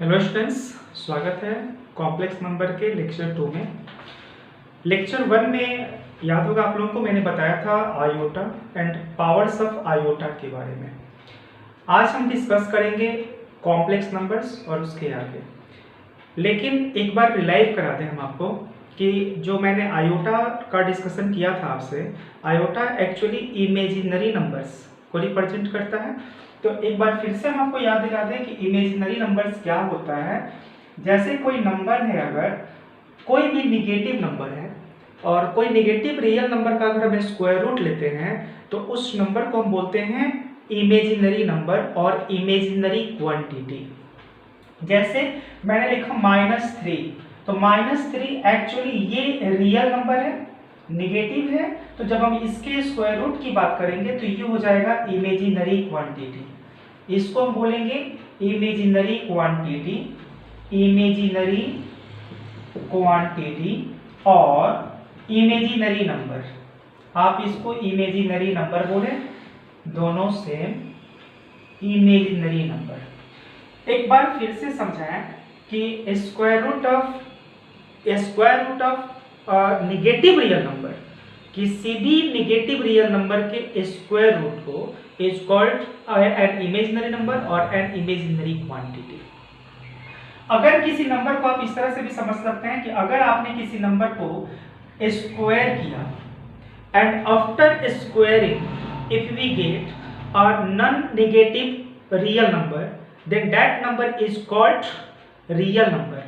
Hello students, स्वागत है complex number के लेक्चर 2 में। लेक्चर 1 में याद होगा आप लोगों को मैंने बताया था iota and powers of iota के बारे में। आज हम डिस्कस करेंगे कॉम्प्लेक्स नंबर्स और उसके आगे। लेकिन एक बार रिलाइव करा दें हम आपको कि जो मैंने आयोटा का डिस्कशन किया था आपसे, आयोटा एक्चुअली इमेजिनरी नंबर्स को रिप्रेजेंट करता है। तो एक बार फिर से हम आपको याद दिला दें कि इमेजिनरी नंबर्स क्या होता है। जैसे कोई नंबर है, अगर कोई भी निगेटिव नंबर है और कोई निगेटिव रियल नंबर का अगर हम स्क्वायर रूट लेते हैं तो उस नंबर को हम बोलते हैं इमेजिनरी नंबर और इमेजिनरी क्वांटिटी। जैसे मैंने लिखा -3, तो -3 एक्चुअली ये रियल नंबर है, निगेटिव है। तो जब हम इसके स्क्वायर रूट की बात करेंगे तो ये हो जाएगा इमेजिनरी क्वांटिटी। इसको हम बोलेंगे इमेजिनरी क्वांटिटी, इमेजिनरी क्वांटिटी और इमेजिनरी नंबर। आप इसको इमेजिनरी नंबर बोले, दोनों सेम, इमेजिनरी नंबर। एक बार फिर से समझाएं कि square root of negative real number, किसी भी निगेटिव रियल नंबर के स्क्वायर रूट को is called an imaginary number और एन इमेजिनरी क्वांटिटी। अगर किसी नंबर को आप इस तरह से भी समझ सकते हैं कि अगर आपने किसी नंबर को स्क्वायर किया and after squaring if we get a non negative real number, then that number is called real number.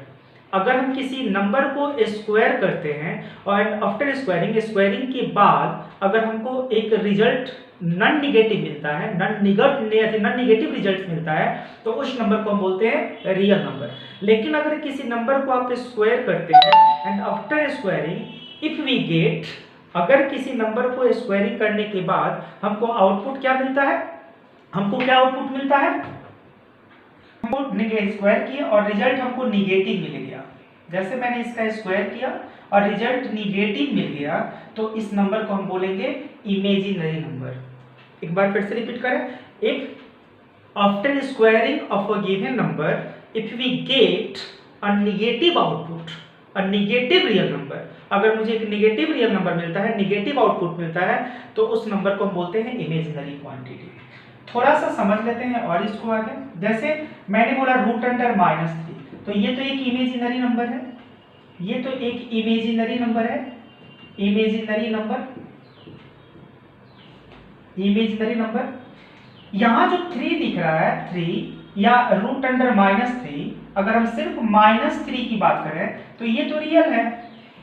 अगर हम किसी नंबर को स्क्वायर करते हैं और आफ्टर स्क्वायरिंग के बाद अगर हमको एक रिजल्ट नॉन निगेटिव मिलता है, नॉन निगेटिव रिजल्ट मिलता है, तो उस नंबर को हम बोलते हैं रियल नंबर। लेकिन अगर किसी नंबर को आप स्क्वायर करते हैं and after squaring if we get, अगर किसी नंबर को स्क्वायरिंग करने के बाद हमको आउटपुट क्या मिलता है, हमको क्या आउटपुट मिलता है, हमको स्क्वायर किया और रिजल्ट हमको निगेटिव मिल गया। जैसे मैंने इसका स्क्वायर किया और रिजल्ट निगेटिव मिल गया, तो इस नंबर को हम बोलेंगे इमेजिनरी नंबर। एक बार फिर से रिपीट करें, if after squaring of a given number if we get a negative output, a negative real number, अगर मुझे एक नेगेटिव रियल नंबर मिलता है, नेगेटिव आउटपुट मिलता है, तो उस नंबर को हम बोलते हैं इमेजिनरी क्वांटिटी। थोड़ा सा समझ लेते हैं और इसको आगे। जैसे मैंने बोला √3, तो ये तो एक इमेजिनरी नंबर है, ये तो एक इमेजिनरी नंबर है, इमेजिनरी नंबर, इमेजिनरी नंबर। यहां जो 3 दिख रहा है, 3 या √3, अगर हम सिर्फ -3 की बात करें तो ये तो रियल है,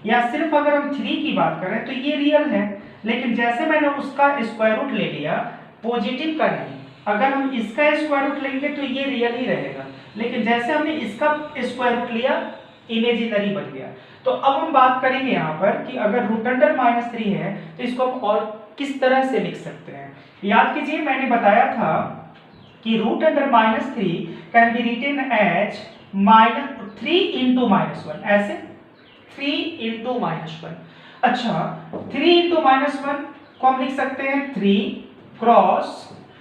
या सिर्फ अगर हम 3 की बात करें तो ये रियल है। लेकिन जैसे मैंने उसका स्क्वायर रूट ले लिया, पॉजिटिव का नहीं, अगर हम इसका स्क्वायर रूट लेंगे तो ये रियल ही रहेगा, लेकिन जैसे हमने इसका स्क्वायर रूट लिया, इमेजिनरी बन गया। तो अब हम बात करेंगे यहाँ पर कि अगर √3 है तो इसको हम और किस तरह से लिख सकते हैं। याद कीजिए, मैंने बताया था कि √3 कैन बी रिटन एज -3 × -1, ऐसे 3 × -1। अच्छा, 3 × -1 को हम लिख सकते हैं 3 क्रॉस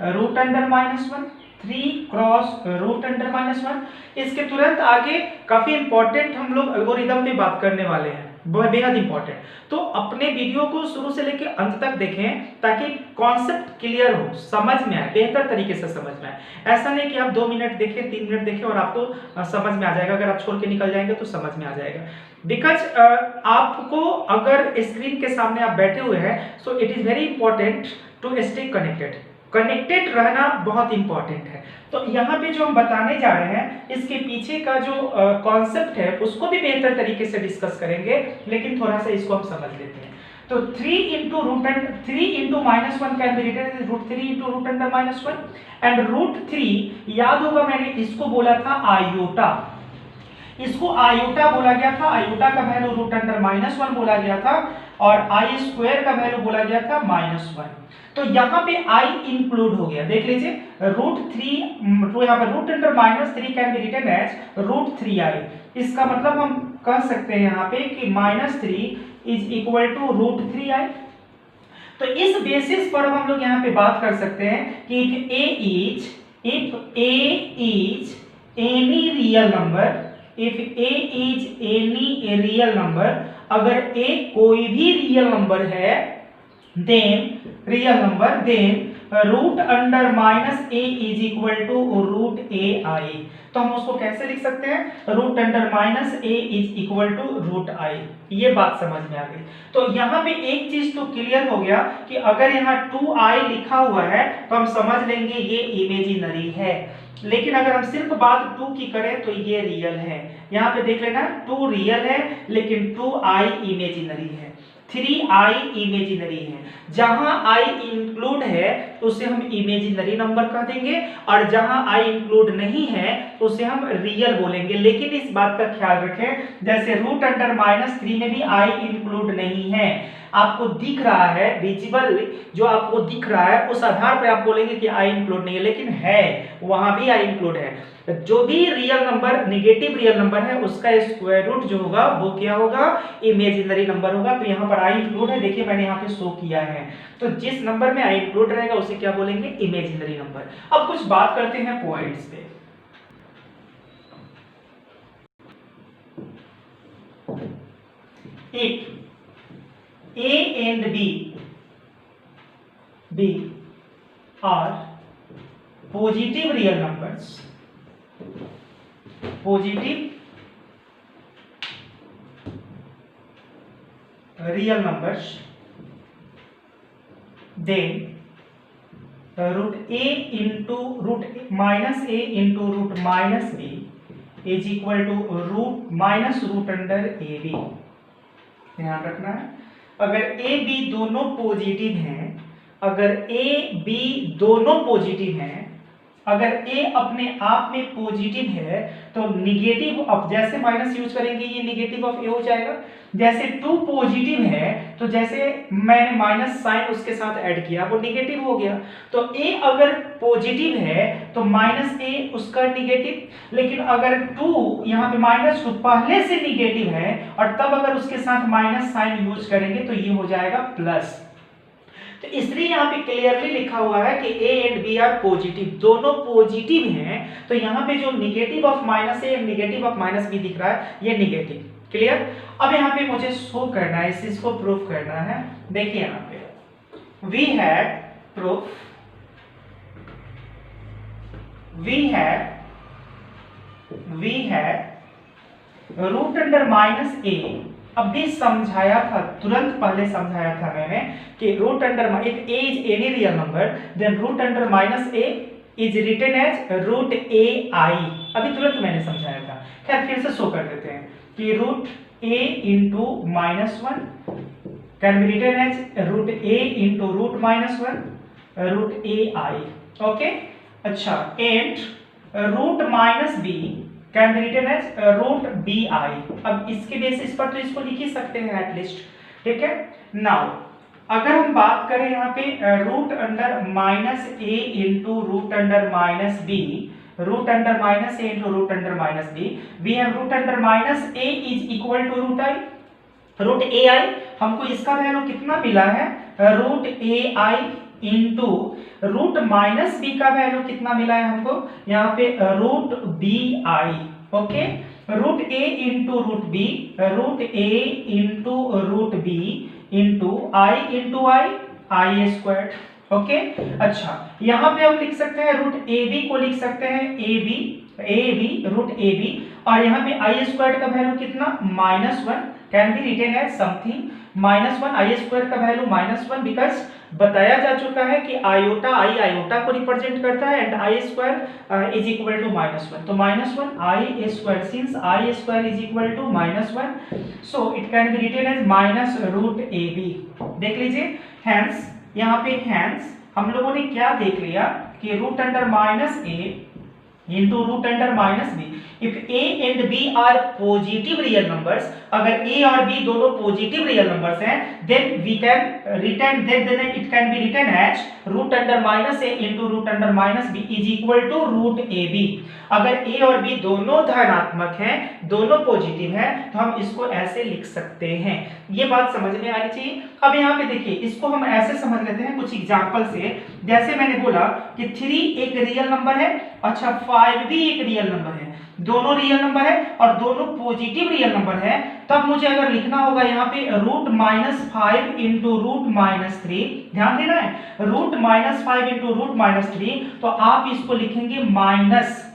√1, 3 क्रॉस √1। इसके तुरंत आगे काफी इंपॉर्टेंट हम लोग एल्गोरिदम पे बात करने वाले हैं, वह बेहद इंपॉर्टेंट। तो अपने वीडियो को शुरू से लेकर अंत तक देखें ताकि कॉन्सेप्ट क्लियर हो, समझ में आए, बेहतर तरीके से समझ में आए। ऐसा नहीं कि आप 2 मिनट देखें, 3 मिनट देखें और आपको समझ में आ जाएगा, अगर आप छोड़ के निकल जाएंगे तो समझ में आ जाएगा। बिकॉज आपको अगर स्क्रीन के सामने आप बैठे हुए हैं, so it is very important to stay connected. Connected रहना बहुत इंपॉर्टेंट है। तो यहाँ पे जो हम बताने जा रहे हैं, इसके पीछे का जो कॉन्सेप्ट है उसको भी बेहतर तरीके से डिस्कस करेंगे, लेकिन थोड़ा सा इसको हम समझ लेते हैं। तो 3 × -1 can be written as √3 × √1 and √3, याद होगा मैंने इसको बोला था आयोटा, इसको आयोटा बोला गया था। आयोटा का वैल्यू √1 बोला गया था और आई स्क्वायर का वैल्यू बोला गया था -1। तो यहाँ पे i इंक्लूड हो गया, देख लीजिए √3, तो यहाँ पर √3 can be written as √3i। इसका मतलब हम कह सकते हैं यहाँ पे कि -3 इज इक्वल टू √3i। तो इस बेसिस पर हम लोग यहाँ पे बात कर सकते हैं कि if a is any real number, if a is any real number, अगर a कोई भी रियल नंबर है, then real number, then root under minus a is equal to root a i. तो हम उसको कैसे लिख सकते हैं, root under minus a is equal to root i. ये बात समझ में आ गई। तो यहाँ पे एक चीज तो क्लियर हो गया कि अगर यहाँ 2i लिखा हुआ है तो हम समझ लेंगे ये इमेजिनरी है, लेकिन अगर हम सिर्फ बात 2 की करें तो ये रियल है। यहाँ पे देख लेना 2 रियल है लेकिन 2i इमेजिनरी है, 3i इमेजिनरी है। जहां i इंक्लूड है तो उसे हम इमेजिनरी नंबर कह देंगे, और जहां i इंक्लूड नहीं है तो उसे हम रियल बोलेंगे। लेकिन इस बात का ख्याल रखें, जैसे रूट अंडर माइनस 3 में भी i इंक्लूड नहीं है, आपको दिख रहा है विजिबल, जो आपको दिख रहा है उस आधार पर आप बोलेंगे कि i इंक्लूड नहीं है, लेकिन है, वहां भी i इंक्लूड है। जो भी real number negative real number है उसका स्क्वायर रूट जो होगा वो क्या होगा, इमेजिनरी नंबर होगा। तो यहाँ पर i इंक्लूड है, देखिए मैंने यहाँ पे शो किया है। तो जिस नंबर में i इंक्लूड रहेगा उसे क्या बोलेंगे, इमेजिनरी नंबर। अब कुछ बात करते हैं पॉइंट्स पे। If a and b are positive real numbers, positive real numbers, then root a into root minus a into root minus b is equal to root minus root under a b। ध्यान रखना है, अगर a b दोनों positive हैं, अगर a b दोनों positive हैं, अगर a अपने आप में पॉजिटिव है तो निगेटिव ऑफ, जैसे माइनस यूज करेंगे ये निगेटिव ऑफ a हो जाएगा। जैसे 2 पॉजिटिव है तो जैसे मैंने माइनस साइन उसके साथ ऐड किया वो निगेटिव हो गया। तो a अगर पॉजिटिव है तो माइनस a उसका निगेटिव, लेकिन अगर 2 यहाँ पे माइनस 2 पहले से निगेटिव है और तब अगर उसके साथ माइनस साइन यूज करेंगे तो ये हो जाएगा प्लस। तो इसलिए यहाँ पे क्लियरली लिखा हुआ है कि a and b are positive, दोनों पॉजिटिव हैं। तो यहाँ पे जो negative of minus a negative of minus b दिख रहा है ये निगेटिव। क्लियर। अब यहाँ पे मुझे शो करना है, इस चीज को प्रूफ करना है। देखिए यहाँ पे we had root under minus a। अब भी समझाया था, तुरंत पहले समझाया था मैंने कि root under, if a is any real number then root under minus a is written as root a i। अभी तुरंत मैंने समझाया था, खैर फिर से शो कर देते हैं कि root a into minus 1 can be written as root a into root minus 1 root a i। Okay, अच्छा, and root minus b can be written as root b i. अब इसके बेसिस पर तो इसको लिख ही सकते हैं एटलीस्ट, ठीक है। नाउ अगर हम बात करें यहाँ पे root under minus A into root under minus b, root under minus A into root under minus b, we have root under minus a is equal to root i, root a i. हमको इसका value कितना मिला है, root a i into root minus b का value कितना मिला है हमको, यहाँ पे root b i. Okay, root A into root b, root A into root B into I square. Okay, अच्छा, यहाँ पे हम लिख सकते हैं रूट ए बी को लिख सकते हैं A B root A B, और यहाँ पे आई स्क्वायर का वैल्यू कितना, -1 can be written as something -1, i square का वैल्यू -1 बिकॉज बताया जा चुका है कि आयोटा को रिप्रेजेंट करता है and i square is equal to -1। तो -1 i square, since i square is equal to -1 so it can be written as minus root A b. देख लीजिए, हैंस यहाँ पे हैंस हम लोगों ने क्या देख लिया कि root under minus A into root under minus B, if a and b are positive real numbers, अगर a और b दोनों पॉजिटिव रियल नंबर्स हैं then we can return, then it can be written as root under minus a into root under minus b is equal to root A B. अगर a और b दोनों धनात्मक हैं, दोनों positive हैं, तो हम इसको ऐसे लिख सकते हैं। ये बात समझ में आनी चाहिए। अब यहाँ पे देखिए, इसको हम ऐसे समझ लेते हैं कुछ एग्जांपल से। जैसे मैंने बोला कि 3 एक रियल नंबर है अच्छा 5 भी एक रियल नंबर है, दोनों रियल नंबर है और दोनों पॉजिटिव रियल नंबर है, तब मुझे अगर लिखना होगा यहाँ पे √-5 इंटू √-3, ध्यान देना है, √-5 इंटू √-3, तो आप इसको लिखेंगे माइनस,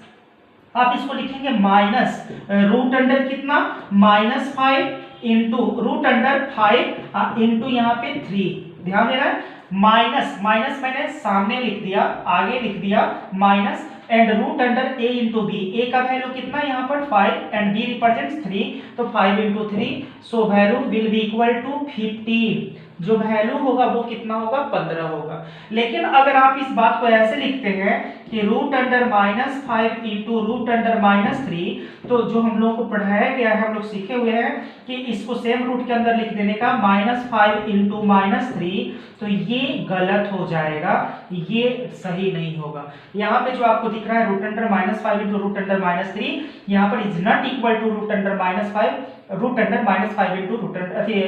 आप इसको लिखेंगे माइनस रूट अंडर कितना, -5 इंटू √5 इंटू यहाँ पे 3, ध्यान देना है, माइनस माइनस मैंने सामने लिख दिया, आगे लिख दिया minus, and root under a into B, a का वैल्यू कितना यहाँ पर 5 एंड b रिप्रेजेंट्स 3, तो 5 into 3, so value will be equal to 15, जो वैल्यू होगा वो कितना होगा, 15 होगा। लेकिन अगर आप इस बात को ऐसे लिखते हैं कि √-5 इंटू √-3, तो जो हम लोग को पढ़ाया गया है, हम लोग सीखे हुए हैं कि इसको सेम रूट के अंदर लिख देने का, -5 इंटू -3, तो ये गलत हो जाएगा, ये सही नहीं होगा। यहाँ पे जो आपको दिख रहा है √-5 इंटू √-3, यहाँ पर is not equal to √-5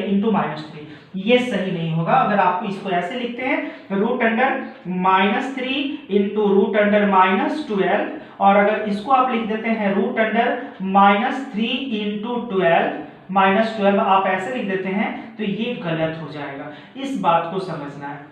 into -3, ये सही नहीं होगा। अगर आप इसको ऐसे लिखते हैं √-3 इंटू √-12, और अगर इसको आप लिख देते हैं √-3 इंटू 12 आप ऐसे लिख देते हैं, तो ये गलत हो जाएगा, इस बात को समझना है।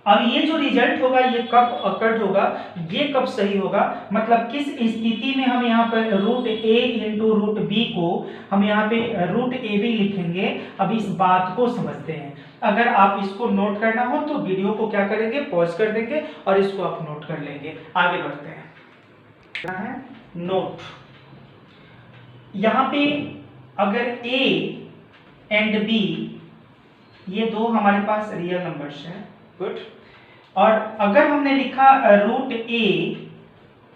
अब ये जो रिजल्ट होगा ये कब अकर्ड होगा, ये कब सही होगा, मतलब किस स्थिति में हम यहाँ पर √a इंटू √b को हम यहाँ पे √ab लिखेंगे, अब इस बात को समझते हैं। अगर आप इसको नोट करना हो तो वीडियो को क्या करेंगे, पॉज कर देंगे और इसको आप नोट कर लेंगे। आगे बढ़ते हैं, क्या है नोट, यहाँ पे अगर a एंड b ये दो हमारे पास रियल नंबर्स हैं, गुड, और अगर हमने लिखा √a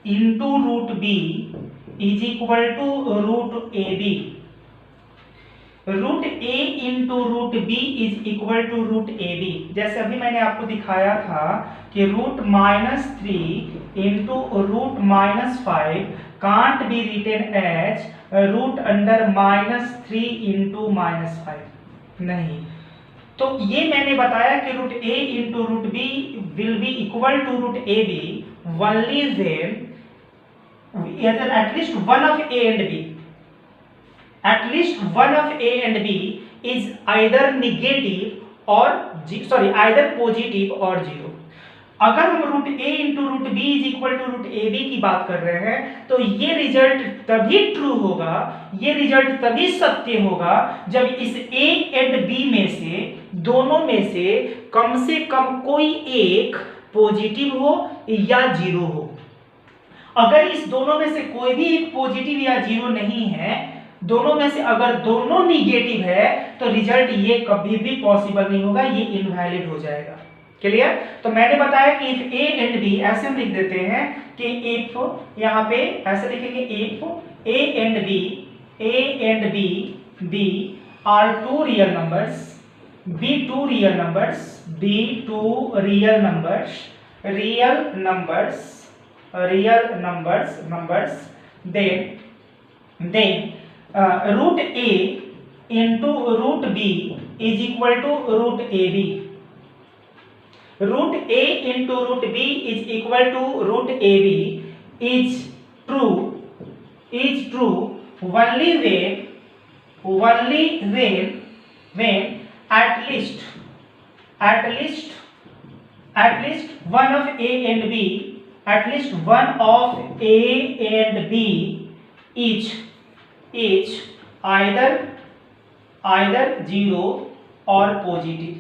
into √b is equal to √ab, √a into √b is equal to √ab, जैसे अभी मैंने आपको दिखाया था कि √-3 into √-5 can't be written as √-3 into -5, नहीं, तो ये मैंने बताया कि √a into √b will be equal to √ab only when at least one of a and b, at least one of a and b is either negative or either positive or 0। अगर हम √a into √b is equal to √ab की बात कर रहे हैं, तो ये result तभी ट्रू होगा, ये रिजल्ट तभी सत्य होगा जब इस a एंड b में से, दोनों में से कम कोई एक पॉजिटिव हो या 0 हो। अगर इस दोनों में से कोई भी एक पॉजिटिव या 0 नहीं है, दोनों में से अगर दोनों निगेटिव है, तो रिजल्ट ये कभी भी पॉसिबल नहीं होगा, ये इनवैलिड हो जाएगा। क्लियर? तो मैंने बताया कि इफ a एंड b, ऐसे हम लिख देते हैं कि इफ, यहाँ पे ऐसे लिखेंगे if a and b are two real numbers, b two real numbers, then √a into √b is equal to √ab, √a into √b is equal to √ab is true only when at least one of a and b, at least one of a and b is either 0 or positive,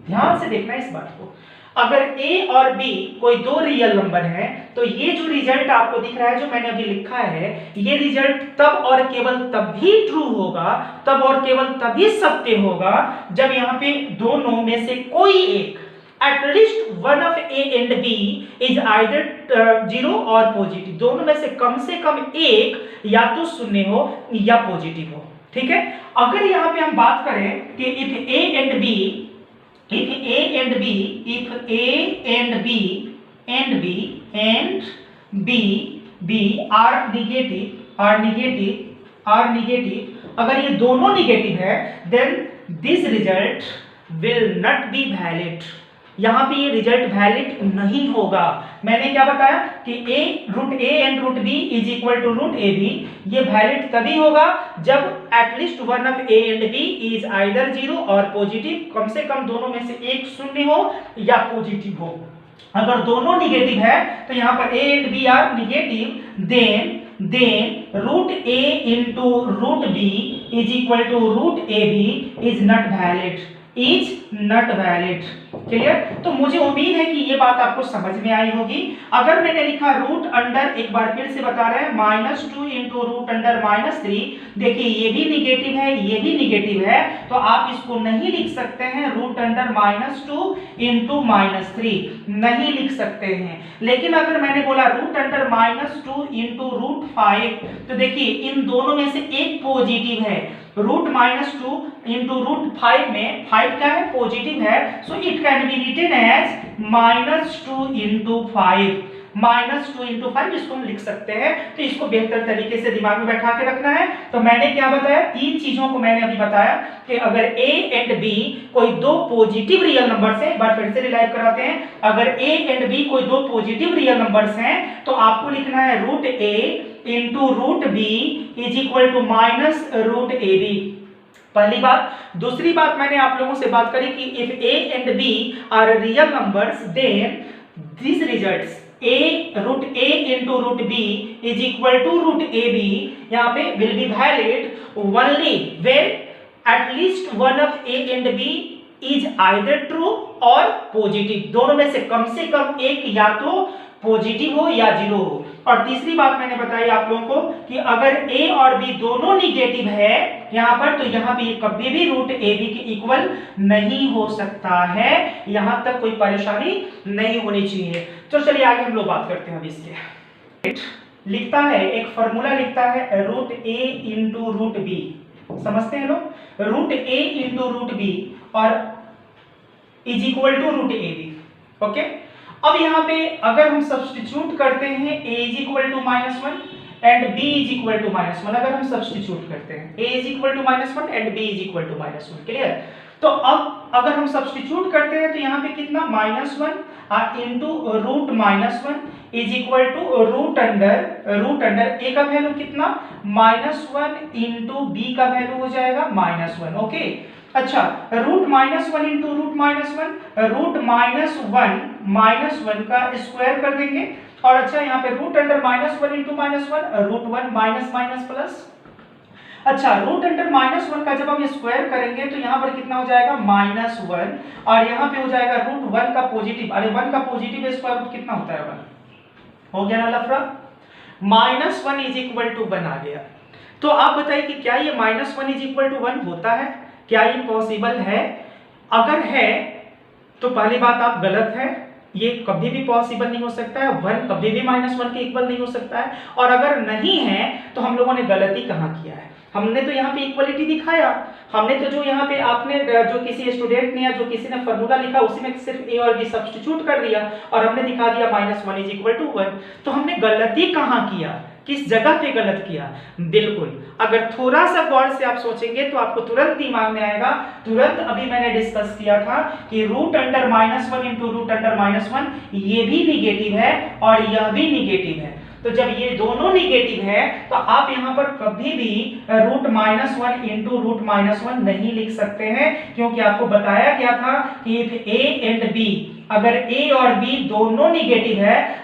ध्यान से देखना इस बात को। अगर a और b कोई दो रियल नंबर हैं, तो ये जो रिजल्ट आपको दिख रहा है, जो मैंने अभी लिखा है, ये रिजल्ट तब और केवल तभी ट्रू होगा, तब और केवल तभी सत्य होगा जब यहाँ पे दोनों में से कोई एक, at least one of a and b is either 0 और पॉजिटिव, दोनों में से कम एक या तो शून्य हो या पॉजिटिव हो। ठीक है, अगर यहाँ पे हम बात करें कि if a and b are negative, अगर ये दोनों नेगेटिव है, then this result will not be valid, यहाँ पे ये रिजल्ट वैलिड नहीं होगा। मैंने क्या बताया कि root A and root B is equal to root A B, ये वैलिड तभी होगा जब at least one of A and B is either zero और पॉजिटिव, कम से कम दोनों में से एक शून्य हो या पॉजिटिव हो। अगर दोनों निगेटिव है तो यहाँ पर A and B are negative, then root A into root B is equal to root A B is not valid. Clear? तो मुझे उम्मीद है कि ये बात आपको समझ में आई होगी। अगर मैंने लिखा रूट अंडर, एक बार फिर से बता रहे हैं, -2 इंटू रूट अंडर -3, देखिए ये भी निगेटिव है, ये भी निगेटिव है, तो आप इसको नहीं लिख सकते हैं रूट अंडर -2 इंटू -3, नहीं लिख सकते हैं। लेकिन अगर मैंने बोला रूट अंडर -2 इंटू रूट 5, तो देखिए इन दोनों में से एक पॉजिटिव है। रूट -2 इंटू रूट 5 में 5 क्या है? पॉजिटिव है, so it can be written as -2 into 5, -2 into 5 इसको हम लिख सकते हैं। तो इसको बेहतर तरीके से दिमाग में बैठा के रखना है। तो मैंने क्या बताया? तीन चीजों को मैंने अभी बताया कि अगर ए एंड बी कोई दो पॉजिटिव रियल नंबर्स हैं, एक बार फिर से रिलाइव कराते हैं, अगर ए एंड बी कोई दो पॉजिटिव रियल नंबर्स हैं तो आपको लिखना है root A into root B is equal to minus root A B. पहली बात। दूसरी बात मैंने आप लोगों से बात करी कि if A and B are real numbers then this results a root a into root b is equal to root A B, यहाँ पे will be valid only when at least one of a and b is either true और positive, दोनों में से कम एक या तो positive हो या जीरो हो। और तीसरी बात मैंने बताई आप लोगों को कि अगर a और b दोनों निगेटिव है यहाँ पर, तो यहाँ पे कभी भी रूट ए बी के इक्वल नहीं हो सकता है। यहाँ तक कोई परेशानी नहीं होनी चाहिए। तो चलिए आगे हम लोग बात करते हैं अब इसके। लिखता है एक फॉर्मूला लिखता है रूट ए इंटू रूट बी, समझते हैं लोग? रूट ए इंटू रूट बी और is equal to root A B. Okay, अब यहाँ पे अगर हम सब्स्टिट्यूट करते हैं a is equal to -1 and b is equal to -1, अगर हम सब्स्टिट्यूट करते हैं a is equal to -1 and b is equal to -1, clear? तो अब अगर हम सब्स्टिट्यूट करते हैं तो यहाँ पे कितना -1 into root -1 is equal to root under a का वैल्यू कितना -1 इंटू b का वैल्यू हो जाएगा -1। ओके, अच्छा, रूट -1 इंटू रूट -1 का स्क्वायर कर देंगे। और अच्छा यहाँ पे root under -1 into -1 root 1 minus plus. अच्छा, रूट अंडर -1 का जब हम स्क्वायर करेंगे तो यहाँ पर कितना हो जाएगा -1, और यहाँ पे हो जाएगा रूट 1 का पॉजिटिव, अरे 1 का पॉजिटिव स्क्वायर रूट कितना होता है 1, हो गया ना लफड़ा? -1 इज इक्वल टू 1 आ गया। तो आप बताइए कि क्या ये -1 इज इक्वल टू 1 होता है? क्या ये पॉसिबल है? अगर है तो पहली बात आप गलत है, ये कभी भी पॉसिबल नहीं हो सकता है। 1 कभी भी -1 के इक्वल नहीं हो सकता है। और अगर नहीं है तो हम लोगों ने गलती कहाँ किया है? हमने तो यहाँ पे इक्वलिटी दिखाया, हमने तो जो यहाँ पे आपने जो किसी स्टूडेंट ने या जो किसी ने फॉर्मूला लिखा उसी में सिर्फ a और b सब्स्टिट्यूट कर दिया और हमने दिखा दिया -1 इज इक्वल टू 1। तो हमने गलती कहाँ किया? किस जगह पे गलत किया? बिल्कुल, अगर थोड़ा सा गौर से आप सोचेंगे तो आपको तुरंत दिमाग में आएगा। तुरंत अभी मैंने डिस्कस किया था कि root under -1 into root under -1 ये भी निगेटिव है और यह भी निगेटिव है। तो जब ये दोनों निगेटिव है तो आप यहाँ पर कभी भी रूट -1 इंटू रूट -1 नहीं लिख सकते हैं, क्योंकि आपको बताया गया था कि इफ a एंड b, अगर a और b दोनों निगेटिव है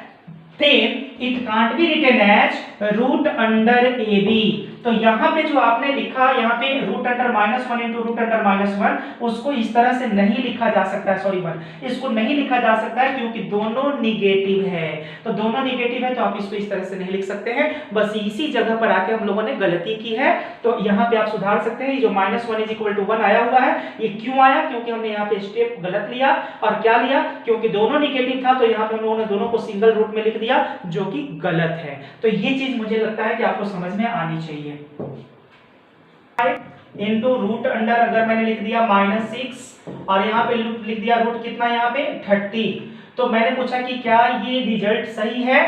then it can't be written as root under AB। तो यहाँ पे जो आपने लिखा, यहाँ पे root under -1 into root under -1, उसको इस तरह से नहीं लिखा जा सकता है, सॉरी 1, इसको नहीं लिखा जा सकता है क्योंकि दोनों निगेटिव है। तो दोनों निगेटिव है तो आप इसको इस तरह से नहीं लिख सकते हैं। बस इसी जगह पर आके हम लोगों ने गलती की है। तो यहाँ पे आप सुधार सकते हैं। ये जो -1 इज इक्वल टू 1 आया हुआ है, ये क्यों आया? क्योंकि हमने यहाँ पे स्टेप गलत लिया। और क्या लिया? क्योंकि दोनों निगेटिव था तो यहाँ पे हम लोगों ने दोनों को सिंगल रूट में लिख दिया, जो कि गलत है। तो ये चीज मुझे लगता है कि आपको समझ में आनी चाहिए। इंटू रूट अंडर अगर मैंने लिख दिया -6 और यहाँ पे लिख दिया रूट कितना यहाँ पे 30, तो मैंने पूछा कि क्या ये रिजल्ट सही है?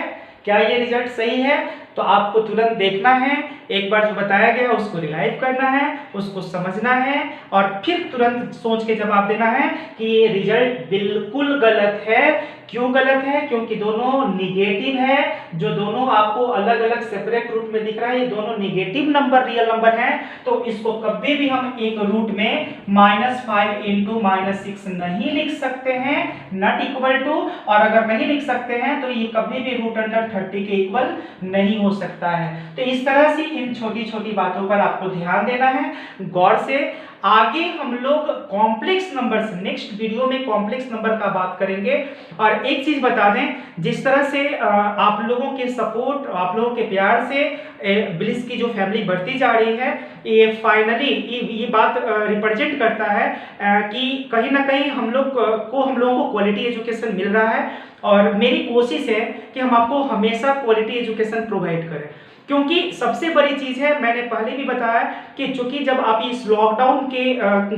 क्या ये रिजल्ट सही है? तो आपको तुरंत देखना है, एक बार जो बताया गया उसको रिलाइव करना है, उसको समझना है और फिर तुरंत सोच के जवाब देना है कि ये रिजल्ट बिल्कुल गलत है। क्यों गलत है? क्योंकि दोनों निगेटिव है। जो दोनों आपको अलग अलग सेपरेट रूट में दिख रहा है, ये दोनों निगेटिव नंबर रियल नंबर हैं। तो इसको कभी भी हम एक रूट में -5 इंटू -6 नहीं लिख सकते हैं, नॉट इक्वल टू। और अगर नहीं लिख सकते हैं तो ये कभी भी √30 के इक्वल नहीं हो सकता है। तो इस तरह से इन छोटी छोटी बातों पर आपको ध्यान देना है गौर से। आगे हम लोग कॉम्प्लेक्स नंबर से नेक्स्ट वीडियो में कॉम्प्लेक्स नंबर का बात करेंगे। और एक चीज बता दें, जिस तरह से आप लोगों के सपोर्ट, आप लोगों के प्यार से ब्लिस की जो फैमिली बढ़ती जा रही है, ये फाइनली ये बात रिप्रेजेंट करता है कि कहीं ना कहीं हम लोगों को क्वालिटी एजुकेशन मिल रहा है। और मेरी कोशिश है कि हम आपको हमेशा क्वालिटी एजुकेशन प्रोवाइड करें, क्योंकि सबसे बड़ी चीज है, मैंने पहले भी बताया कि चूंकि जब आप इस लॉकडाउन के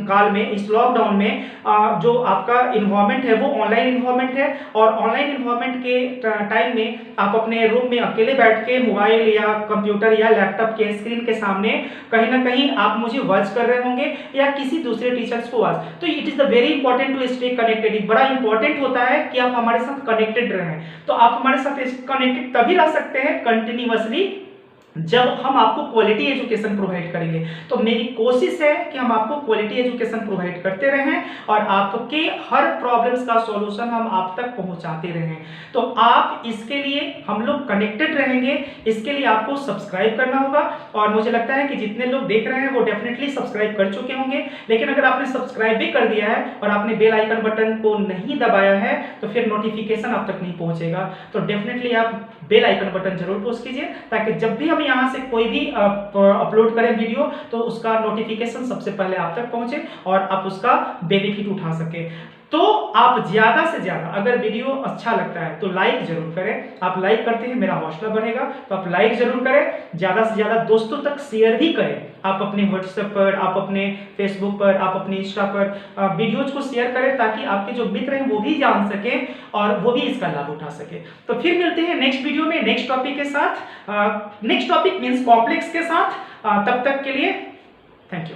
काल में, इस लॉकडाउन में जो आपका इन्वायरमेंट है वो ऑनलाइन इन्वायरमेंट है। और ऑनलाइन इन्वायरमेंट के टाइम में आप अपने रूम में अकेले बैठ के मोबाइल या कंप्यूटर या लैपटॉप के स्क्रीन के सामने कहीं ना कहीं आप मुझे वॉच कर रहे होंगे या किसी दूसरे टीचर्स को वॉच। तो it is the very important to stay connected. बड़ा इंपॉर्टेंट होता है कि आप हमारे साथ कनेक्टेड रहें। तो आप हमारे साथ कनेक्टेड तभी रह सकते हैं कंटिन्यूअसली जब हम आपको क्वालिटी एजुकेशन प्रोवाइड करेंगे। तो मेरी कोशिश है कि हम आपको क्वालिटी एजुकेशन प्रोवाइड करते रहें और आपके हर प्रॉब्लम्स का सॉल्यूशन हम आप तक पहुंचाते रहें। तो आप इसके लिए हम लोग कनेक्टेड रहेंगे, इसके लिए आपको सब्सक्राइब करना होगा। और मुझे लगता है कि जितने लोग देख रहे हैं वो डेफिनेटली सब्सक्राइब कर चुके होंगे। लेकिन अगर आपने सब्सक्राइब भी कर दिया है और आपने बेल आइकन बटन को नहीं दबाया है तो फिर नोटिफिकेशन आप तक नहीं पहुंचेगा। तो डेफिनेटली आप बेल आइकन बटन जरूर प्रेस कीजिए, ताकि जब भी हम यहाँ से कोई भी अपलोड करें वीडियो तो उसका नोटिफिकेशन सबसे पहले आप तक पहुंचे और आप उसका बेनिफिट उठा सके। तो आप ज्यादा से ज्यादा, अगर वीडियो अच्छा लगता है तो लाइक जरूर करें। आप लाइक करते हैं मेरा हौसला बढ़ेगा, तो आप लाइक जरूर करें। ज्यादा से ज्यादा दोस्तों तक शेयर भी करें। आप अपने व्हाट्सएप पर, आप अपने फेसबुक पर, आप अपने इंस्टा पर वीडियोज को शेयर करें, ताकि आपके जो मित्र हैं वो भी जान सकें और वो भी इसका लाभ उठा सके। तो फिर मिलते हैं नेक्स्ट वीडियो में नेक्स्ट टॉपिक के साथ, नेक्स्ट टॉपिक मींस कॉम्प्लेक्स के साथ। तब तक के लिए थैंक यू।